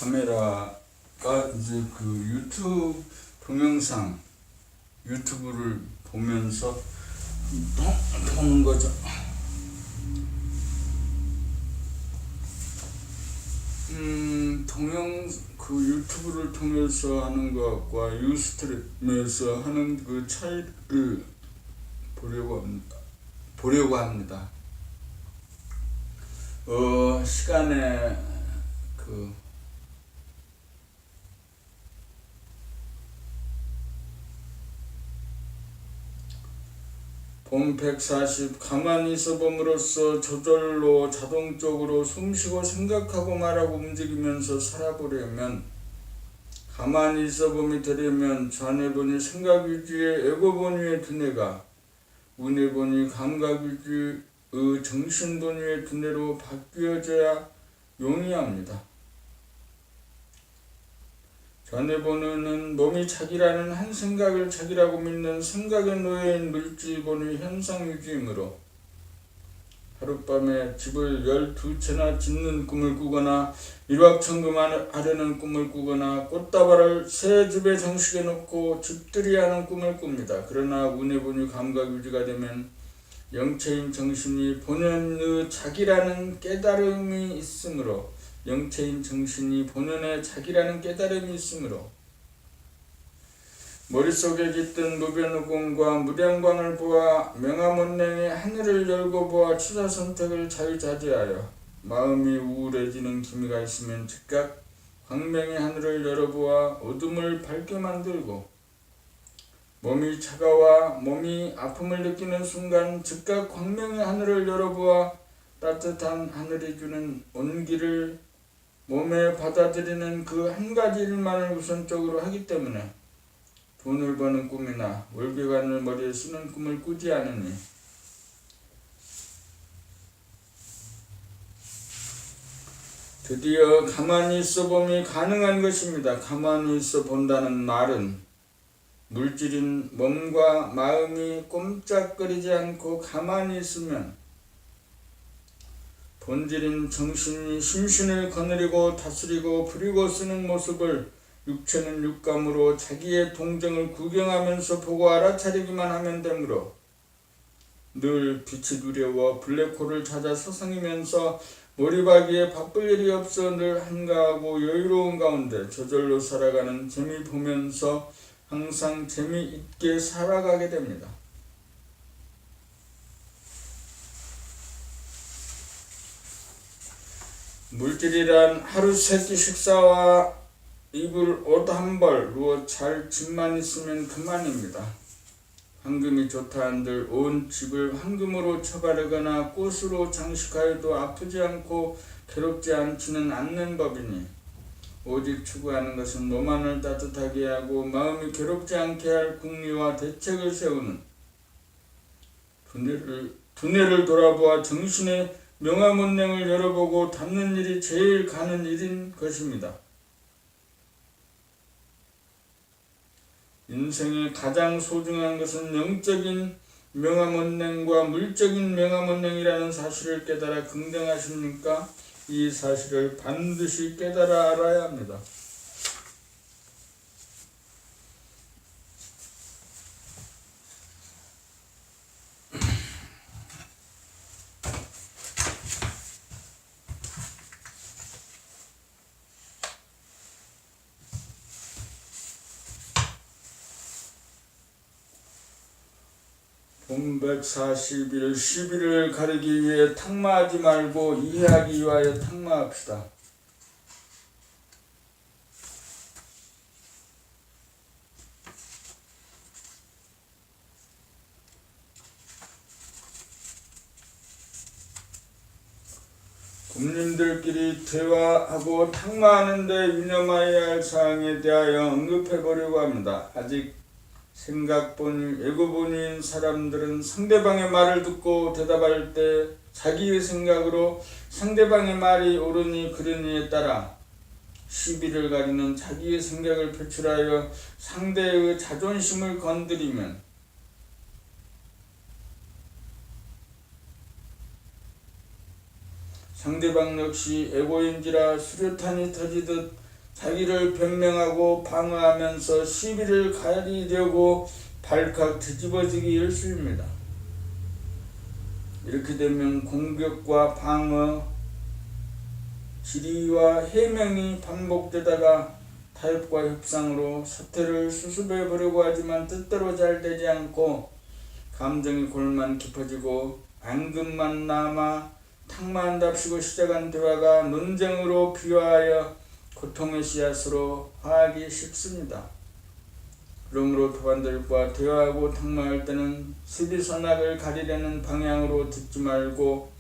카메라가 이제 그 유튜브 동영상 유튜브를 보면서 보는 거죠. 그 유튜브를 통해서 하는 것과 유스트림에서 하는 그 차이를 보려고 합니다. 시간에 본 140 가만히 있어 봄으로써 저절로 자동적으로 숨쉬고 생각하고 말하고 움직이면서 살아보려면, 가만히 있어 봄이 되려면 좌뇌본이 생각유지의 에고본 위에 두뇌가 우뇌본이 감각유지의 정신본 위에 두뇌로 바뀌어져야 용이합니다. 좌뇌본은 몸이 자기라는 한 생각을 자기라고 믿는 생각의 노예인 물질본의 현상유지이므로 하룻밤에 집을 12채나 짓는 꿈을 꾸거나 일확천금하려는 꿈을 꾸거나 꽃다발을 새 집에 장식해 놓고 집들이하는 꿈을 꿉니다. 그러나 우뇌본이 감각유지가 되면 영체인 정신이 본연의 자기라는 깨달음이 있으므로 머릿속에 깃든 무변우공과 무량광을 보아 명암원냉의 하늘을 열고 보아 취사선택을 자유자재하여 마음이 우울해지는 기미가 있으면 즉각 광명의 하늘을 열어보아 어둠을 밝게 만들고, 몸이 차가워 몸이 아픔을 느끼는 순간 즉각 광명의 하늘을 열어보아 따뜻한 하늘이 주는 온기를 몸에 받아들이는 그 한 가지 일만을 우선적으로 하기 때문에 돈을 버는 꿈이나 월계관을 머리에 쓰는 꿈을 꾸지 않으니, 드디어 가만히 있어 봄이 가능한 것입니다. 가만히 있어 본다는 말은 물질인 몸과 마음이 꼼짝거리지 않고 가만히 있으면 본질인 정신이 심신을 거느리고 다스리고 부리고 쓰는 모습을 육체는 육감으로 자기의 동정을 구경하면서 보고 알아차리기만 하면 되므로 늘 빛이 두려워 블랙홀을 찾아 서성이면서 몰입하기에 바쁠 일이 없어 늘 한가하고 여유로운 가운데 저절로 살아가는 재미 보면서 항상 재미있게 살아가게 됩니다. 물질이란 하루 세끼 식사와 입을 옷 한 벌, 누워 잘 집만 있으면 그만입니다. 황금이 좋다 한들 온 집을 황금으로 쳐바르거나 꽃으로 장식하여도 아프지 않고 괴롭지 않지는 않는 법이니, 오직 추구하는 것은 몸 안을 따뜻하게 하고 마음이 괴롭지 않게 할 궁리와 대책을 세우는 두뇌를 돌아보아 정신의 명암원냉을 열어보고 닫는 일이 제일 가는 일인 것입니다. 인생의 가장 소중한 것은 영적인 명암원냉과 물적인 명암원냉이라는 사실을 깨달아 긍정하십니까? 이 사실을 반드시 깨달아 알아야 합니다. 본 141 11을 가리기 위해 탁마하지 말고 이해하기 위하여 탁마합시다. 곰님들끼리 대화하고 탁마하는데 유념하여야 할 사항에 대하여 언급해 보려고 합니다. 아직 생각본이 에고본인 사람들은 상대방의 말을 듣고 대답할 때 자기의 생각으로 상대방의 말이 옳으니 그르니에 따라 시비를 가리는 자기의 생각을 표출하여 상대의 자존심을 건드리면 상대방 역시 에고인지라 수류탄이 터지듯 자기를 변명하고 방어하면서 시비를 가리려고 발칵 뒤집어지기 일쑤입니다. 이렇게 되면 공격과 방어, 질의와 해명이 반복되다가 타협과 협상으로 사태를 수습해 보려고 하지만 뜻대로 잘 되지 않고 감정이 골만 깊어지고 앙금만 남아 탕마한답시고 시작한 대화가 논쟁으로 비화하여 고통의 씨앗으로 화하기 쉽습니다. 그러므로 도반들과 대화하고 탕마할 때는 수비선악을 가리려는 방향으로 듣지 말고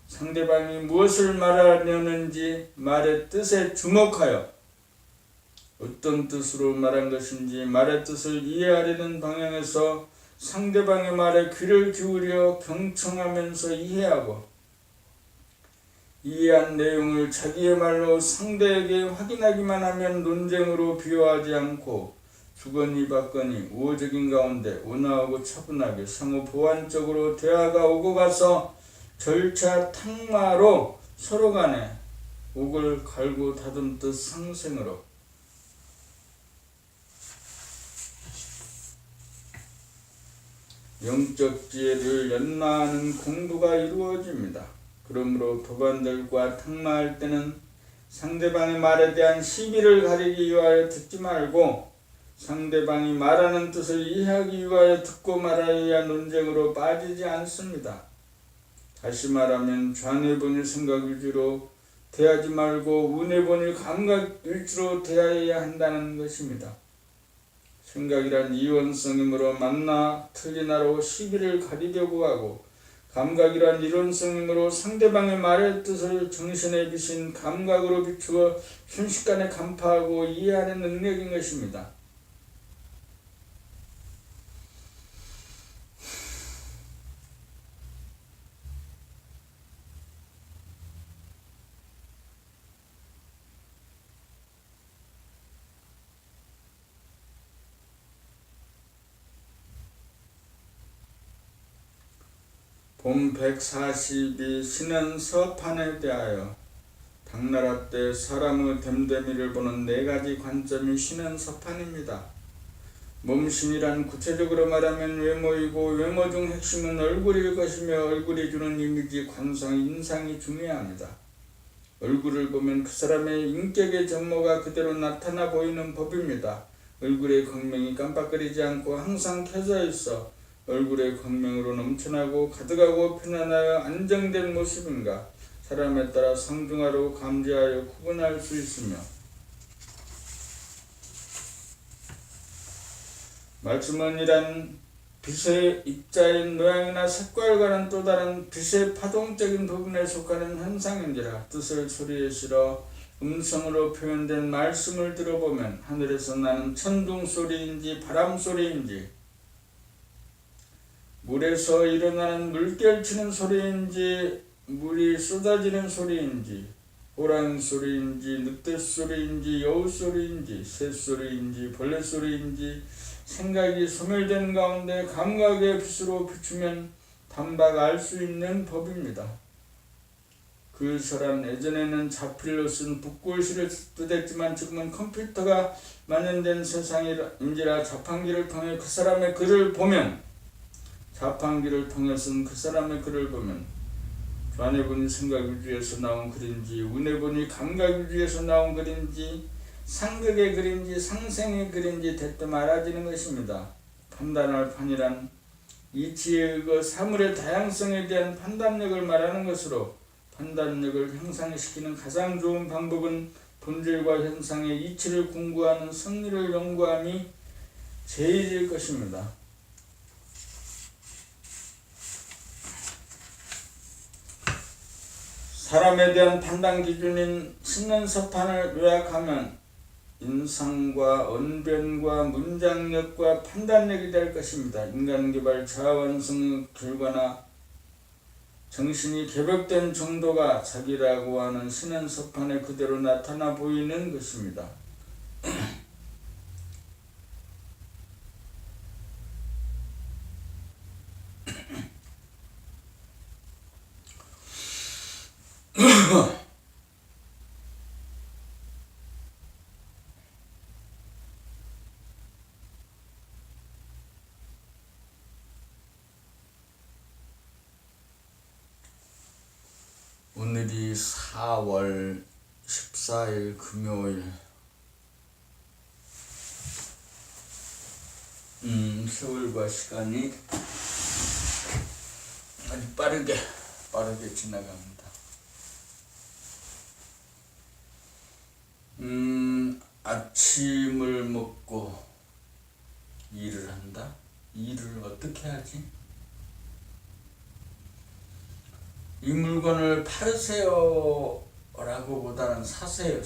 상대방이 무엇을 말하려는지 말의 뜻에 주목하여 어떤 뜻으로 말한 것인지 말의 뜻을 이해하려는 방향에서 상대방의 말에 귀를 기울여 경청하면서 이해하고 이해한 내용을 자기의 말로 상대에게 확인하기만 하면 논쟁으로 비화하지 않고 주거니 받거니 우호적인 가운데 온화하고 차분하게 상호 보완적으로 대화가 오고 가서 절차 탕마로 서로 간에 옥을 갈고 다듬듯 상생으로 영적 지혜를 연마하는 공부가 이루어집니다. 그러므로 도반들과 탕마할 때는 상대방의 말에 대한 시비를 가리기 위하여 듣지 말고 상대방이 말하는 뜻을 이해하기 위하여 듣고 말하여야 논쟁으로 빠지지 않습니다. 다시 말하면 좌뇌본일 생각 위주로 대하지 말고 우뇌본일 감각 위주로 대하여야 한다는 것입니다. 생각이란 이원성이므로 맞나 틀리나로 시비를 가리려고 하고 감각이란 이론성이므로 상대방의 말의 뜻을 정신에 비신 감각으로 비추어 순식간에 간파하고 이해하는 능력인 것입니다. 본 142 신은 서판에 대하여 당나라 때 사람의 됨됨이를 보는 4가지 관점이 신은 서판입니다. 몸신이란 구체적으로 말하면 외모이고 외모 중 핵심은 얼굴일 것이며 얼굴이 주는 이미지, 관상, 인상이 중요합니다. 얼굴을 보면 그 사람의 인격의 전모가 그대로 나타나 보이는 법입니다. 얼굴의 광명이 깜빡거리지 않고 항상 켜져 있어 얼굴의 광명으로 넘쳐나고 가득하고 편안하여 안정된 모습인가 사람에 따라 상중하로 감지하여 구분할 수 있으며 말주머니 이란 빛의 입자인 모양이나 색깔과는 또 다른 빛의 파동적인 부분에 속하는 현상인지라 뜻을 소리에 실어 음성으로 표현된 말씀을 들어보면 하늘에서 나는 천둥 소리인지 바람 소리인지 물에서 일어나는 물결 치는 소리인지 물이 쏟아지는 소리인지 호랑 소리인지 늑대 소리인지 여우 소리인지 새 소리인지 벌레 소리인지 생각이 소멸된 가운데 감각의 빛으로 비추면 단박 알 수 있는 법입니다. 그 사람 예전에는 자필로 쓴 붓글씨를 쓰댔지만 지금은 컴퓨터가 만연된 세상인지라 자판기를 통해 그 사람의 글을 보면 자판기를 통해 쓴 그 사람의 글을 보면 좌뇌본이 생각 위주에서 나온 글인지 우뇌본이 감각 위주에서 나온 글인지 상극의 글인지 상생의 글인지 대뜸 알아지는 것입니다. 판단할 판이란 이치에 의거 사물의 다양성에 대한 판단력을 말하는 것으로 판단력을 향상시키는 가장 좋은 방법은 본질과 현상의 이치를 공부하는 성리를 연구함이 제일일 것입니다. 사람에 대한 판단 기준인 신는 서판을 요약하면 인상과 언변과 문장력과 판단력이 될 것입니다. 인간개발 자아완성의 결과나 정신이 개벽된 정도가 자기라고 하는 신은 서판에 그대로 나타나 보이는 것입니다. 오늘이 4월 14일 금요일. 세월과 시간이 아주 빠르게 지나갑니다. 아침을 먹고 일을 한다? 일을 어떻게 하지? 이 물건을 팔으세요 라고 보다는 사세요.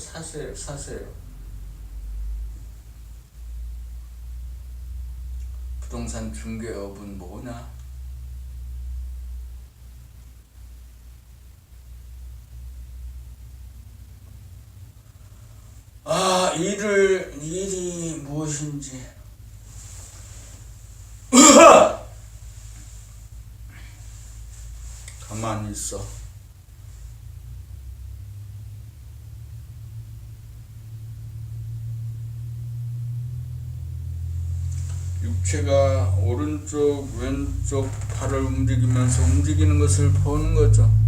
부동산 중개업은 뭐냐? 일이 무엇인지. 가만히 있어. 육체가 오른쪽 왼쪽 팔을 움직이면서 움직이는 것을 보는 거죠.